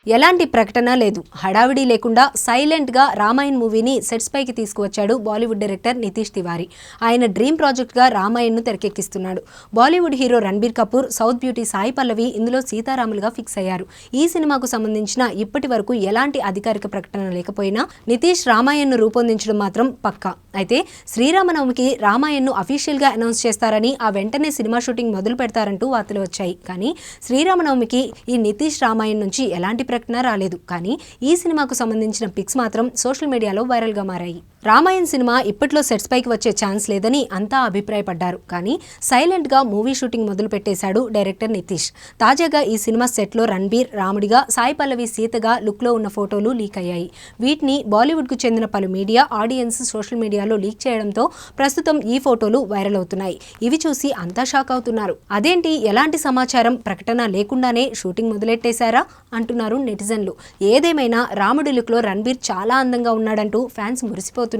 ఎలాంటి ప్రకటన లేదు, హడావిడి లేకుండా సైలెంట్గా రామాయణ్ మూవీని సెట్స్ పైకి తీసుకువచ్చాడు బాలీవుడ్ డైరెక్టర్ నితీష్ తివారీ. ఆయన డ్రీమ్ ప్రాజెక్ట్గా రామాయణ్ను తెరకెక్కిస్తున్నాడు. Bollywood hero Ranbir Kapoor, south beauty Sai Pallavi ఇందులో సీతారాములుగా ఫిక్స్ అయ్యారు. ఈ సినిమాకు సంబంధించిన ఇప్పటి వరకు ఎలాంటి అధికారిక ప్రకటన లేకపోయినా నితీష్ రామాయణ్ను రూపొందించడం మాత్రం పక్కా. అయితే శ్రీరామనవమికి రామాయణ్ను అఫీషియల్గా అనౌన్స్ చేస్తారని, ఆ వెంటనే సినిమా షూటింగ్ మొదలు పెడతారంటూ వార్తలు వచ్చాయి. కానీ శ్రీరామనవమికి ఈ నితీష్ రామాయణ్ నుంచి ఎలాంటి ప్రకటన రాలేదు. కానీ ఈ సినిమాకు సంబంధించిన పిక్స్ మాత్రం సోషల్ మీడియాలో వైరల్గా మారాయి. రామాయణ్ సినిమా ఇప్పట్లో సెట్స్ పైకి వచ్చే ఛాన్స్ లేదని అంతా అభిప్రాయపడ్డారు. కానీ సైలెంట్గా మూవీ షూటింగ్ మొదలు పెట్టేశాడు డైరెక్టర్ నితీష్. తాజాగా ఈ సినిమా సెట్లో రణబీర్ రాముడిగా, సాయి పల్లవి సీతగా లుక్లో ఉన్న ఫోటోలు లీక్ అయ్యాయి. వీటిని బాలీవుడ్కు చెందిన పలు మీడియా, ఆడియన్స్ సోషల్ మీడియాలో లీక్ చేయడంతో ప్రస్తుతం ఈ ఫోటోలు వైరల్ అవుతున్నాయి. ఇవి చూసి అంతా షాక్ అవుతున్నారు. అదేంటి, ఎలాంటి సమాచారం ప్రకటన లేకుండానే షూటింగ్ మొదలెట్టేశారా అంటున్నారు నెటిజన్లు. ఏదేమైనా రాముడి లుక్లో రణబీర్ చాలా అందంగా ఉన్నాడంటూ ఫ్యాన్స్ మురిసిపోతున్నారు.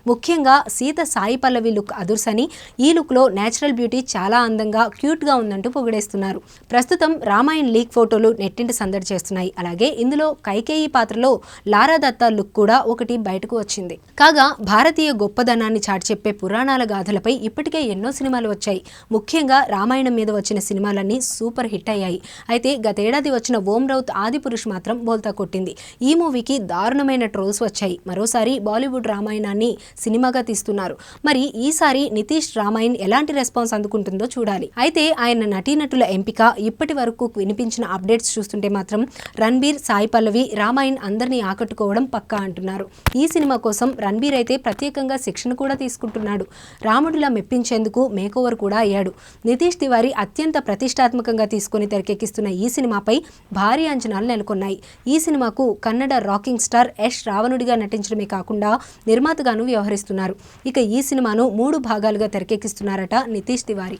ముఖ్యంగా సీత సాయి పల్లవి లుక్ అదుర్సని, ఈ లుక్లో నేచురల్ బ్యూటీ చాలా అందంగా క్యూట్గా ఉందంటూ పొగిడేస్తున్నారు. ప్రస్తుతం రామాయణ్ లీక్ ఫోటోలు నెట్టింటి సందడి చేస్తున్నాయి. అలాగే ఇందులో కైకేయి పాత్రలో లారా దత్తా లుక్ కూడా ఒకటి బయటకు వచ్చింది. కాగా భారతీయ గొప్పదనాన్ని చాటి చెప్పే పురాణాల గాథలపై ఇప్పటికే ఎన్నో సినిమాలు వచ్చాయి. ముఖ్యంగా రామాయణం మీద వచ్చిన సినిమాలన్నీ సూపర్ హిట్ అయ్యాయి. అయితే గతేడాది వచ్చిన ఓం రౌత్ ఆదిపురుష్ మాత్రం బోల్తా కొట్టింది. ఈ మూవీకి దారుణమైన ట్రోల్స్ వచ్చాయి. మరోసారి బాలీవుడ్ రామాయణాన్ని సినిమాగా తీస్తున్నారు. మరి ఈసారి నితీష్ రామాయణ్ ఎలాంటి రెస్పాన్స్ అందుకుంటుందో చూడాలి. అయితే ఆయన నటీనటుల ఎంపిక, ఇప్పటి వరకు వినిపించిన అప్డేట్స్ చూస్తుంటే మాత్రం రణబీర్, సాయి పల్లవి, రామాయణ్ అందరినీ ఆకట్టుకోవడం పక్కా అంటున్నారు. ఈ సినిమా కోసం రణబీర్ అయితే ప్రత్యేకంగా శిక్షణ కూడా తీసుకుంటున్నాడు. రాముడిలా మెప్పించేందుకు మేకోవర్ కూడా అయ్యాడు. నితీష్ తివారీ అత్యంత ప్రతిష్టాత్మకంగా తీసుకుని తెరకెక్కిస్తున్న ఈ సినిమాపై భారీ అంచనాలు నెలకొన్నాయి. ఈ సినిమాకు కన్నడ రాకింగ్ స్టార్ యష్ రావణుడిగా నటించడమే కాకుండా నిర్మాతగాను వ్యవహరిస్తున్నారు. ఇక ఈ సినిమాను 3 భాగాలుగా తెరకెక్కిస్తున్నారట నితీష్ తివారీ.